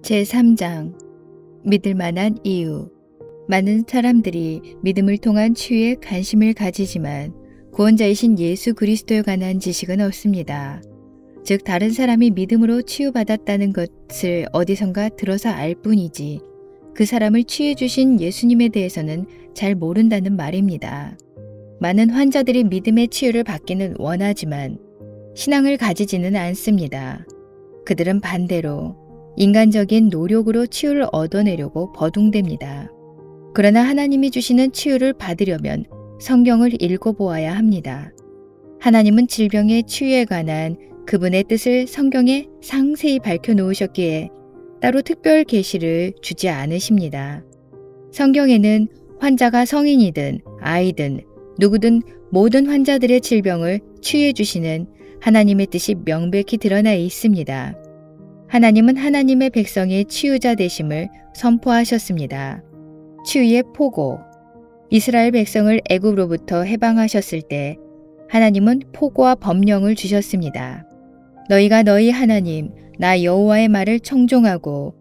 제3장 믿을 만한 이유. 많은 사람들이 믿음을 통한 치유에 관심을 가지지만 구원자이신 예수 그리스도에 관한 지식은 없습니다. 즉 다른 사람이 믿음으로 치유받았다는 것을 어디선가 들어서 알 뿐이지 그 사람을 치유해 주신 예수님에 대해서는 잘 모른다는 말입니다. 많은 환자들이 믿음의 치유를 받기는 원하지만 신앙을 가지지는 않습니다. 그들은 반대로 인간적인 노력으로 치유를 얻어내려고 버둥댑니다. 그러나 하나님이 주시는 치유를 받으려면 성경을 읽어보아야 합니다. 하나님은 질병의 치유에 관한 그분의 뜻을 성경에 상세히 밝혀놓으셨기에 따로 특별 계시를 주지 않으십니다. 성경에는 환자가 성인이든 아이든 누구든 모든 환자들의 질병을 치유해 주시는 하나님의 뜻이 명백히 드러나 있습니다. 하나님은 하나님의 백성의 치유자 되심을 선포하셨습니다. 치유의 포고. 이스라엘 백성을 애굽으로부터 해방하셨을 때 하나님은 포고와 법령을 주셨습니다. 너희가 너희 하나님 나 여호와의 말을 청종하고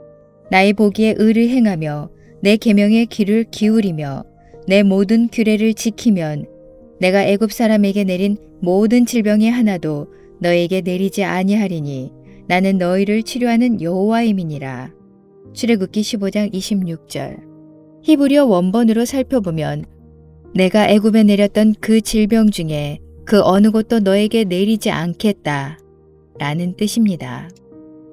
나의 보기에 의를 행하며 내 계명에 귀를 기울이며 내 모든 규례를 지키면 내가 애굽 사람에게 내린 모든 질병의 하나도 너에게 내리지 아니하리니 나는 너희를 치료하는 여호와임이니라. 출애굽기 15장 26절. 히브리어 원본으로 살펴보면 내가 애굽에 내렸던 그 질병 중에 그 어느 곳도 너에게 내리지 않겠다 라는 뜻입니다.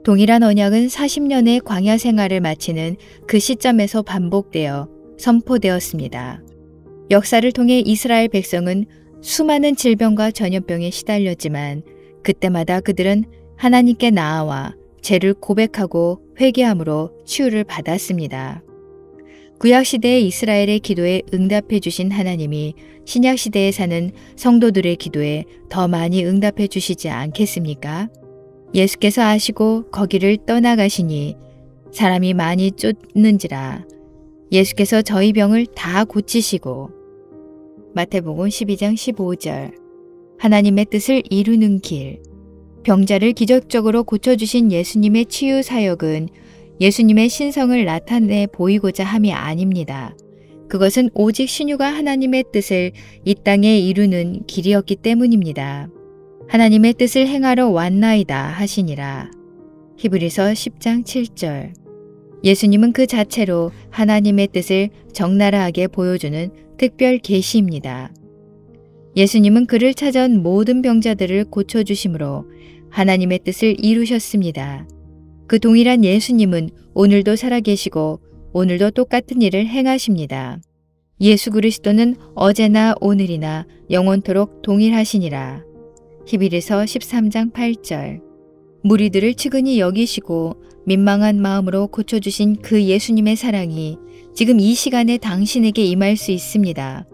동일한 언약은 40년의 광야 생활을 마치는 그 시점에서 반복되어 선포되었습니다. 역사를 통해 이스라엘 백성은 수많은 질병과 전염병에 시달렸지만 그때마다 그들은 하나님께 나아와 죄를 고백하고 회개함으로 치유를 받았습니다. 구약시대의 이스라엘의 기도에 응답해 주신 하나님이 신약시대에 사는 성도들의 기도에 더 많이 응답해 주시지 않겠습니까? 예수께서 아시고 거기를 떠나가시니 사람이 많이 쫓는지라. 예수께서 저희 병을 다 고치시고. 마태복음 12장 15절. 하나님의 뜻을 이루는 길. 병자를 기적적으로 고쳐주신 예수님의 치유 사역은 예수님의 신성을 나타내 보이고자 함이 아닙니다. 그것은 오직 신유가 하나님의 뜻을 이 땅에 이루는 길이었기 때문입니다. 하나님의 뜻을 행하러 왔나이다 하시니라. 히브리서 10장 7절. 예수님은 그 자체로 하나님의 뜻을 적나라하게 보여주는 특별 계시입니다. 예수님은 그를 찾아온 모든 병자들을 고쳐주심으로 하나님의 뜻을 이루셨습니다. 그 동일한 예수님은 오늘도 살아계시고 오늘도 똑같은 일을 행하십니다. 예수 그리스도는 어제나 오늘이나 영원토록 동일하시니라. 히브리서 13장 8절. 무리들을 측은히 여기시고 민망한 마음으로 고쳐주신 그 예수님의 사랑이 지금 이 시간에 당신에게 임할 수 있습니다.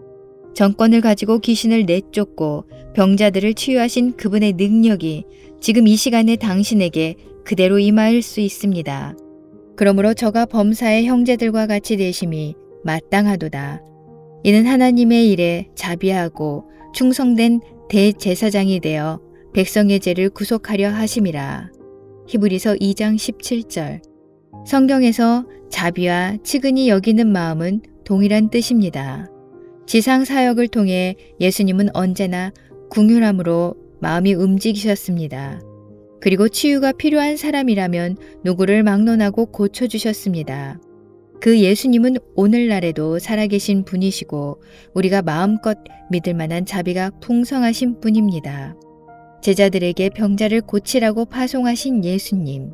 정권을 가지고 귀신을 내쫓고 병자들을 치유하신 그분의 능력이 지금 이 시간에 당신에게 그대로 임할 수 있습니다. 그러므로 저가 범사의 형제들과 같이 되심이 마땅하도다. 이는 하나님의 일에 자비하고 충성된 대제사장이 되어 백성의 죄를 구속하려 하심이라. 히브리서 2장 17절. 성경에서 자비와 측은히 여기는 마음은 동일한 뜻입니다. 지상 사역을 통해 예수님은 언제나 긍휼함으로 마음이 움직이셨습니다. 그리고 치유가 필요한 사람이라면 누구를 막론하고 고쳐주셨습니다. 그 예수님은 오늘날에도 살아계신 분이시고 우리가 마음껏 믿을 만한 자비가 풍성하신 분입니다. 제자들에게 병자를 고치라고 파송하신 예수님.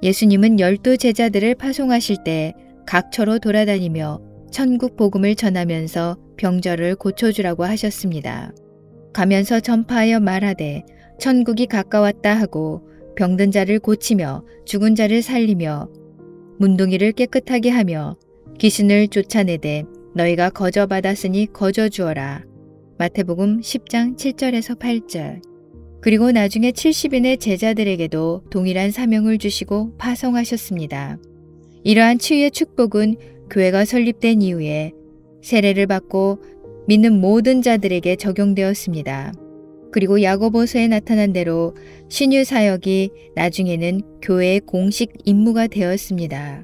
예수님은 12 제자들을 파송하실 때 각처로 돌아다니며 천국 복음을 전하면서 병자를 고쳐주라고 하셨습니다. 가면서 전파하여 말하되 천국이 가까웠다 하고 병든 자를 고치며 죽은 자를 살리며 문둥이를 깨끗하게 하며 귀신을 쫓아내되 너희가 거저 받았으니 거저 주어라. 마태복음 10장 7절에서 8절. 그리고 나중에 70인의 제자들에게도 동일한 사명을 주시고 파송하셨습니다. 이러한 치유의 축복은 교회가 설립된 이후에 세례를 받고 믿는 모든 자들에게 적용되었습니다. 그리고 야고보서에 나타난 대로 신유 사역이 나중에는 교회의 공식 임무가 되었습니다.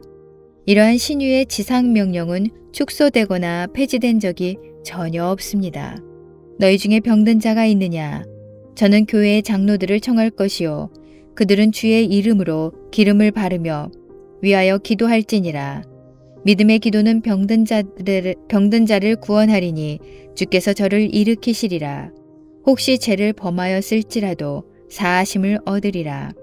이러한 신유의 지상 명령은 축소되거나 폐지된 적이 전혀 없습니다. 너희 중에 병든 자가 있느냐? 저는 교회의 장로들을 청할 것이요 그들은 주의 이름으로 기름을 바르며 위하여 기도할지니라. 믿음의 기도는 병든 자를 구원하리니 주께서 저를 일으키시리라. 혹시 죄를 범하였을지라도 사하심을 얻으리라.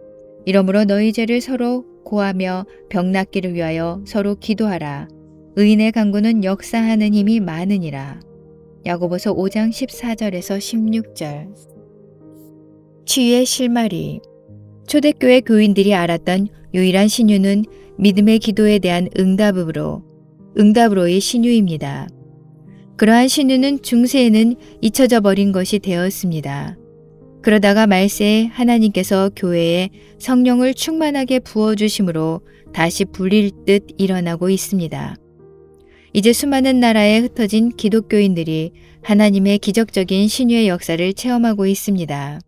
이러므로 너희 죄를 서로 고하며 병 낫기를 위하여 서로 기도하라. 의인의 간구는 역사하는 힘이 많으니라. 야고보서 5장 14절에서 16절. 치유의 실마리. 초대교회 교인들이 알았던 유일한 신유는 믿음의 기도에 대한 응답으로의 신유입니다. 그러한 신유는 중세에는 잊혀져 버린 것이 되었습니다. 그러다가 말세에 하나님께서 교회에 성령을 충만하게 부어주심으로 다시 불릴 듯 일어나고 있습니다. 이제 수많은 나라에 흩어진 기독교인들이 하나님의 기적적인 신유의 역사를 체험하고 있습니다.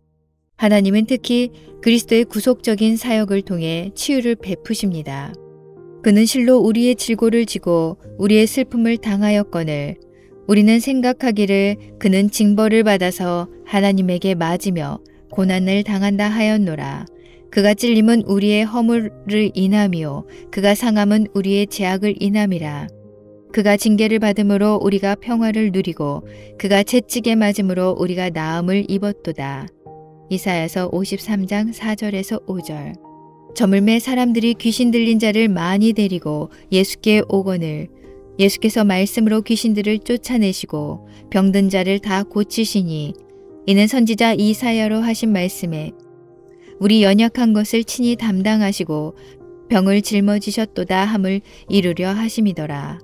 하나님은 특히 그리스도의 구속적인 사역을 통해 치유를 베푸십니다. 그는 실로 우리의 질고를 지고 우리의 슬픔을 당하였거늘 우리는 생각하기를 그는 징벌을 받아서 하나님에게 맞으며 고난을 당한다 하였노라. 그가 찔림은 우리의 허물을 인함이요 그가 상함은 우리의 죄악을 인함이라. 그가 징계를 받음으로 우리가 평화를 누리고 그가 채찍에 맞음으로 우리가 나음을 입었도다. 이사야서 53장 4절에서 5절. 저물매 사람들이 귀신 들린 자를 많이 데리고 예수께 오거늘 예수께서 말씀으로 귀신들을 쫓아내시고 병든 자를 다 고치시니 이는 선지자 이사야로 하신 말씀에 우리 연약한 것을 친히 담당하시고 병을 짊어지셨도다 함을 이루려 하심이더라.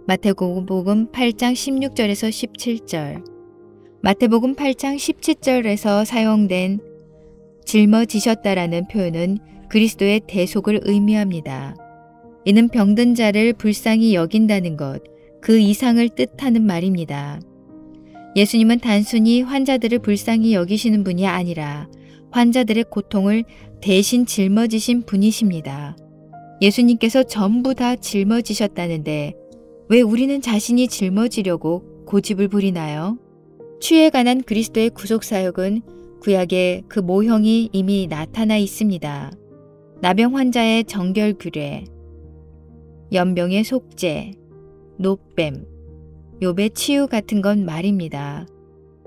마태복음 8장 16절에서 17절. 마태복음 8장 17절에서 사용된 짊어지셨다라는 표현은 그리스도의 대속을 의미합니다. 이는 병든 자를 불쌍히 여긴다는 것, 그 이상을 뜻하는 말입니다. 예수님은 단순히 환자들을 불쌍히 여기시는 분이 아니라 환자들의 고통을 대신 짊어지신 분이십니다. 예수님께서 전부 다 짊어지셨다는데 왜 우리는 자신이 짊어지려고 고집을 부리나요? 치유에 관한 그리스도의 구속사역은 구약의 그 모형이 이미 나타나 있습니다. 나병 환자의 정결규례, 연병의 속죄, 노뱀, 욥의 치유 같은 건 말입니다.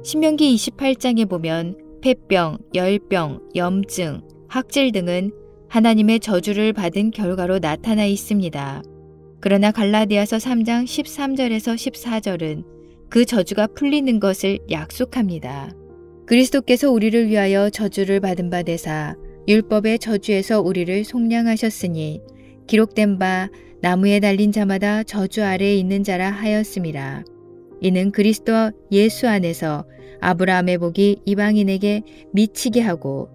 신명기 28장에 보면 폐병, 열병, 염증, 학질 등은 하나님의 저주를 받은 결과로 나타나 있습니다. 그러나 갈라디아서 3장 13절에서 14절은 그 저주가 풀리는 것을 약속합니다. 그리스도께서 우리를 위하여 저주를 받은 바 되사 율법의 저주에서 우리를 속량하셨으니 기록된 바 나무에 달린 자마다 저주 아래에 있는 자라 하였음이라. 이는 그리스도 예수 안에서 아브라함의 복이 이방인에게 미치게 하고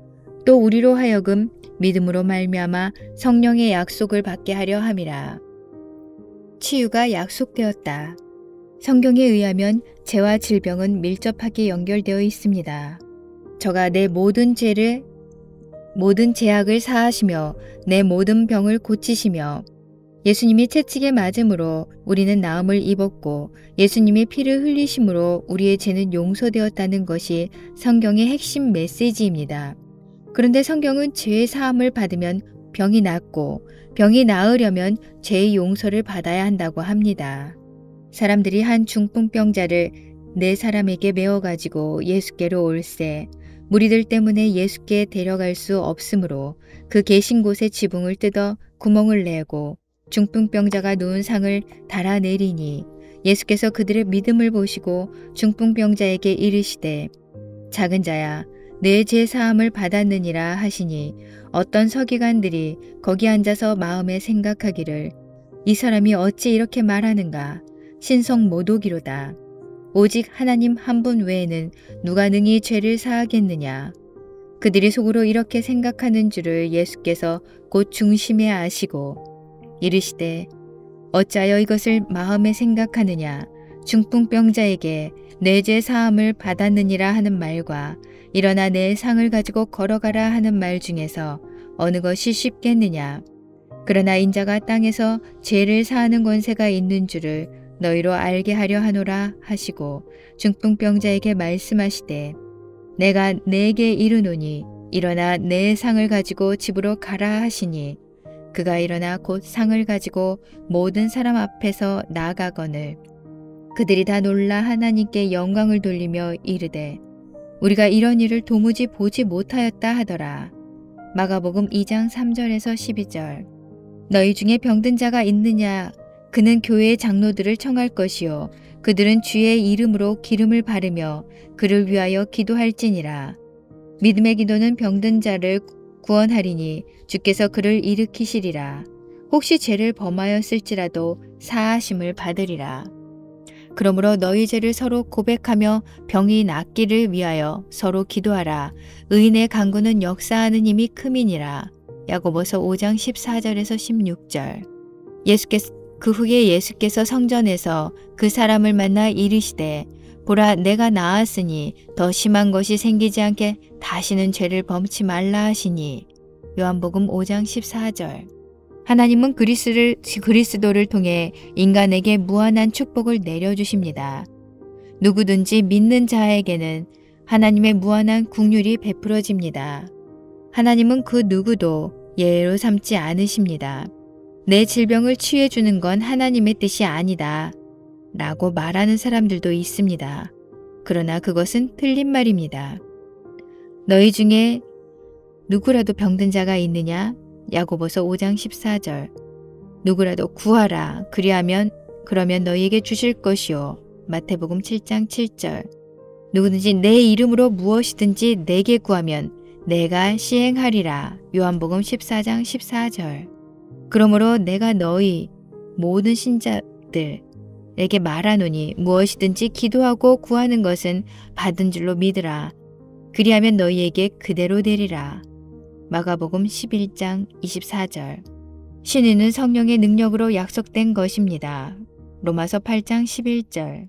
또 우리로 하여금 믿음으로 말미암아 성령의 약속을 받게 하려 함이라. 치유가 약속되었다. 성경에 의하면 죄와 질병은 밀접하게 연결되어 있습니다. 저가 내 모든 죄악을 사하시며 내 모든 병을 고치시며 예수님이 채찍에 맞음으로 우리는 나음을 입었고 예수님이 피를 흘리심으로 우리의 죄는 용서되었다는 것이 성경의 핵심 메시지입니다. 그런데 성경은 죄의 사함을 받으면 병이 낫고 병이 나으려면 죄의 용서를 받아야 한다고 합니다. 사람들이 한 중풍병자를 네 사람에게 메어가지고 예수께로 올세 무리들 때문에 예수께 데려갈 수 없으므로 그 계신 곳에 지붕을 뜯어 구멍을 내고 중풍병자가 누운 상을 달아내리니 예수께서 그들의 믿음을 보시고 중풍병자에게 이르시되 작은 자야 내 죄 사함을 받았느니라 하시니 어떤 서기관들이 거기 앉아서 마음에 생각하기를 이 사람이 어찌 이렇게 말하는가 신성 모독이로다. 오직 하나님 한 분 외에는 누가 능히 죄를 사하겠느냐. 그들이 속으로 이렇게 생각하는 줄을 예수께서 곧 중심에 아시고 이르시되 어찌하여 이것을 마음에 생각하느냐. 중풍병자에게 내 죄 사함을 받았느니라 하는 말과 일어나 내 상을 가지고 걸어가라 하는 말 중에서 어느 것이 쉽겠느냐. 그러나 인자가 땅에서 죄를 사하는 권세가 있는 줄을 너희로 알게 하려 하노라 하시고 중풍병자에게 말씀하시되 내가 네게 이르노니 일어나 내 상을 가지고 집으로 가라 하시니 그가 일어나 곧 상을 가지고 모든 사람 앞에서 나가거늘 그들이 다 놀라 하나님께 영광을 돌리며 이르되 우리가 이런 일을 도무지 보지 못하였다 하더라. 마가복음 2장 3절에서 12절. 너희 중에 병든 자가 있느냐? 그는 교회의 장로들을 청할 것이요 그들은 주의 이름으로 기름을 바르며 그를 위하여 기도할지니라. 믿음의 기도는 병든 자를 구원하리니 주께서 그를 일으키시리라. 혹시 죄를 범하였을지라도 사하심을 받으리라. 그러므로 너희 죄를 서로 고백하며 병이 낫기를 위하여 서로 기도하라. 의인의 간구는 역사하는 힘이 크미니라. 야고보서 5장 14절에서 16절. 그 후에 예수께서 성전에서 그 사람을 만나 이르시되 보라 내가 나았으니 더 심한 것이 생기지 않게 다시는 죄를 범치 말라 하시니. 요한복음 5장 14절. 하나님은 그리스도를 통해 인간에게 무한한 축복을 내려주십니다. 누구든지 믿는 자에게는 하나님의 무한한 긍휼이 베풀어집니다. 하나님은 그 누구도 예외로 삼지 않으십니다. 내 질병을 치유해주는 건 하나님의 뜻이 아니다 라고 말하는 사람들도 있습니다. 그러나 그것은 틀린 말입니다. 너희 중에 누구라도 병든 자가 있느냐? 야고보서 5장 14절. 누구라도 구하라. 그러면 너희에게 주실 것이요. 마태복음 7장 7절. 누구든지 내 이름으로 무엇이든지 내게 구하면 내가 시행하리라. 요한복음 14장 14절. 그러므로 내가 너희 모든 신자들에게 말하노니 무엇이든지 기도하고 구하는 것은 받은 줄로 믿으라. 그리하면 너희에게 그대로 되리라. 마가복음 11장 24절. 신의는 성령의 능력으로 약속된 것입니다. 로마서 8장 11절.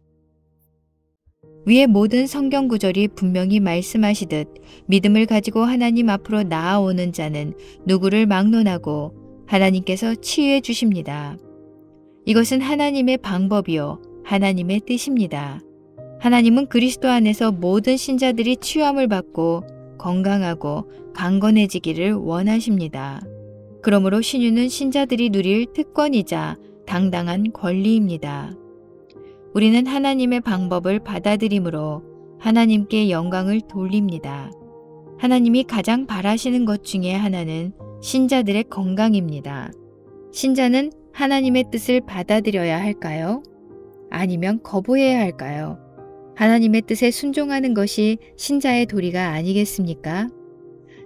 위의 모든 성경 구절이 분명히 말씀하시듯 믿음을 가지고 하나님 앞으로 나아오는 자는 누구를 막론하고 하나님께서 치유해 주십니다. 이것은 하나님의 방법이요 하나님의 뜻입니다. 하나님은 그리스도 안에서 모든 신자들이 치유함을 받고 건강하고 강건해지기를 원하십니다. 그러므로 신유는 신자들이 누릴 특권이자 당당한 권리입니다. 우리는 하나님의 방법을 받아들이므로 하나님께 영광을 돌립니다. 하나님이 가장 바라시는 것 중에 하나는 신자들의 건강입니다. 신자는 하나님의 뜻을 받아들여야 할까요? 아니면 거부해야 할까요? 하나님의 뜻에 순종하는 것이 신자의 도리가 아니겠습니까?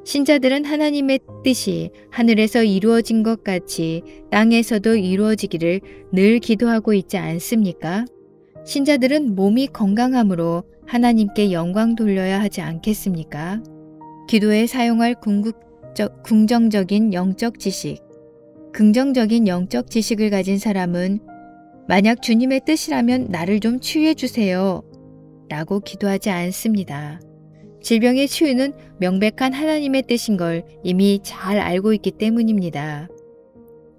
신자들은 하나님의 뜻이 하늘에서 이루어진 것 같이 땅에서도 이루어지기를 늘 기도하고 있지 않습니까? 신자들은 몸이 건강함으로 하나님께 영광 돌려야 하지 않겠습니까? 기도에 사용할 긍정적인 영적 지식. 긍정적인 영적 지식을 가진 사람은 만약 주님의 뜻이라면 나를 좀 치유해 주세요 라고 기도하지 않습니다. 질병의 치유는 명백한 하나님의 뜻인 걸 이미 잘 알고 있기 때문입니다.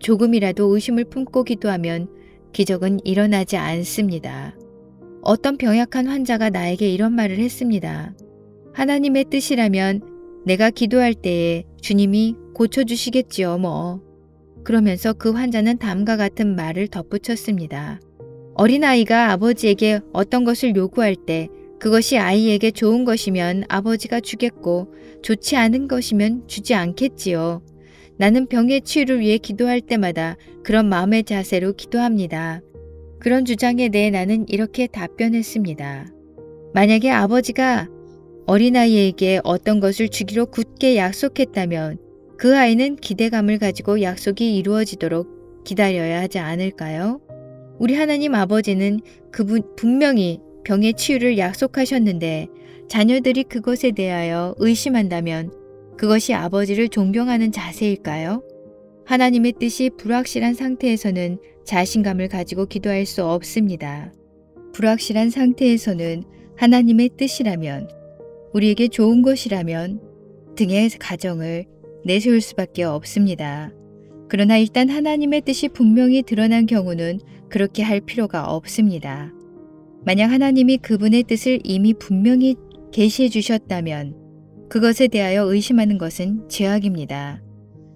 조금이라도 의심을 품고 기도하면 기적은 일어나지 않습니다. 어떤 병약한 환자가 나에게 이런 말을 했습니다. 하나님의 뜻이라면 내가 기도할 때에 주님이 고쳐주시겠지요 뭐. 그러면서 그 환자는 다음과 같은 말을 덧붙였습니다. 어린아이가 아버지에게 어떤 것을 요구할 때 그것이 아이에게 좋은 것이면 아버지가 주겠고 좋지 않은 것이면 주지 않겠지요. 나는 병의 치유를 위해 기도할 때마다 그런 마음의 자세로 기도합니다. 그런 주장에 대해 나는 이렇게 답변했습니다. 만약에 아버지가 어린아이에게 어떤 것을 주기로 굳게 약속했다면 그 아이는 기대감을 가지고 약속이 이루어지도록 기다려야 하지 않을까요? 우리 하나님 아버지는 분명히 병의 치유를 약속하셨는데 자녀들이 그것에 대하여 의심한다면 그것이 아버지를 존경하는 자세일까요? 하나님의 뜻이 불확실한 상태에서는 자신감을 가지고 기도할 수 없습니다. 불확실한 상태에서는 하나님의 뜻이라면, 우리에게 좋은 것이라면 등의 가정을 내세울 수밖에 없습니다. 그러나 일단 하나님의 뜻이 분명히 드러난 경우는 그렇게 할 필요가 없습니다. 만약 하나님이 그분의 뜻을 이미 분명히 계시해 주셨다면 그것에 대하여 의심하는 것은 죄악입니다.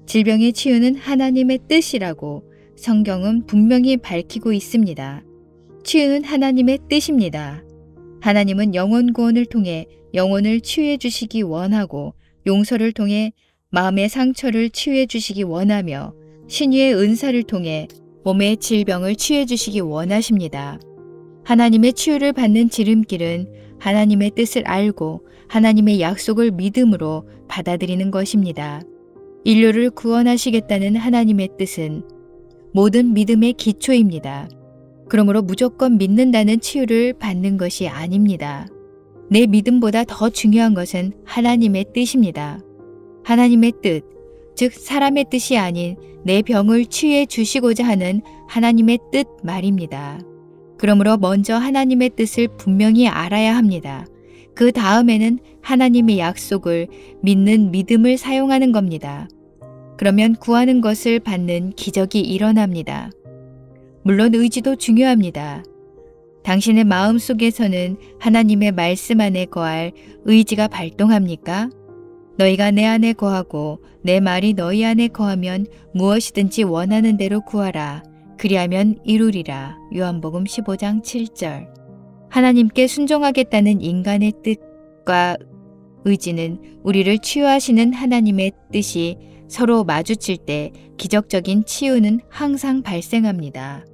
질병의 치유는 하나님의 뜻이라고 성경은 분명히 밝히고 있습니다. 치유는 하나님의 뜻입니다. 하나님은 영혼 구원을 통해 영혼을 치유해 주시기 원하고 용서를 통해 마음의 상처를 치유해 주시기 원하며 신유의 은사를 통해 몸의 질병을 치유해 주시기 원하십니다. 하나님의 치유를 받는 지름길은 하나님의 뜻을 알고 하나님의 약속을 믿음으로 받아들이는 것입니다. 인류를 구원하시겠다는 하나님의 뜻은 모든 믿음의 기초입니다. 그러므로 무조건 믿는다는 치유를 받는 것이 아닙니다. 내 믿음보다 더 중요한 것은 하나님의 뜻입니다. 하나님의 뜻, 즉 사람의 뜻이 아닌 내 병을 치유해 주시고자 하는 하나님의 뜻 말입니다. 그러므로 먼저 하나님의 뜻을 분명히 알아야 합니다. 그 다음에는 하나님의 약속을 믿는 믿음을 사용하는 겁니다. 그러면 구하는 것을 받는 기적이 일어납니다. 물론 의지도 중요합니다. 당신의 마음 속에서는 하나님의 말씀 안에 거할 의지가 발동합니까? 너희가 내 안에 거하고 내 말이 너희 안에 거하면 무엇이든지 원하는 대로 구하라. 그리하면 이루리라. 요한복음 15장 7절. 하나님께 순종하겠다는 인간의 뜻과 의지는 우리를 치유하시는 하나님의 뜻이 서로 마주칠 때 기적적인 치유는 항상 발생합니다.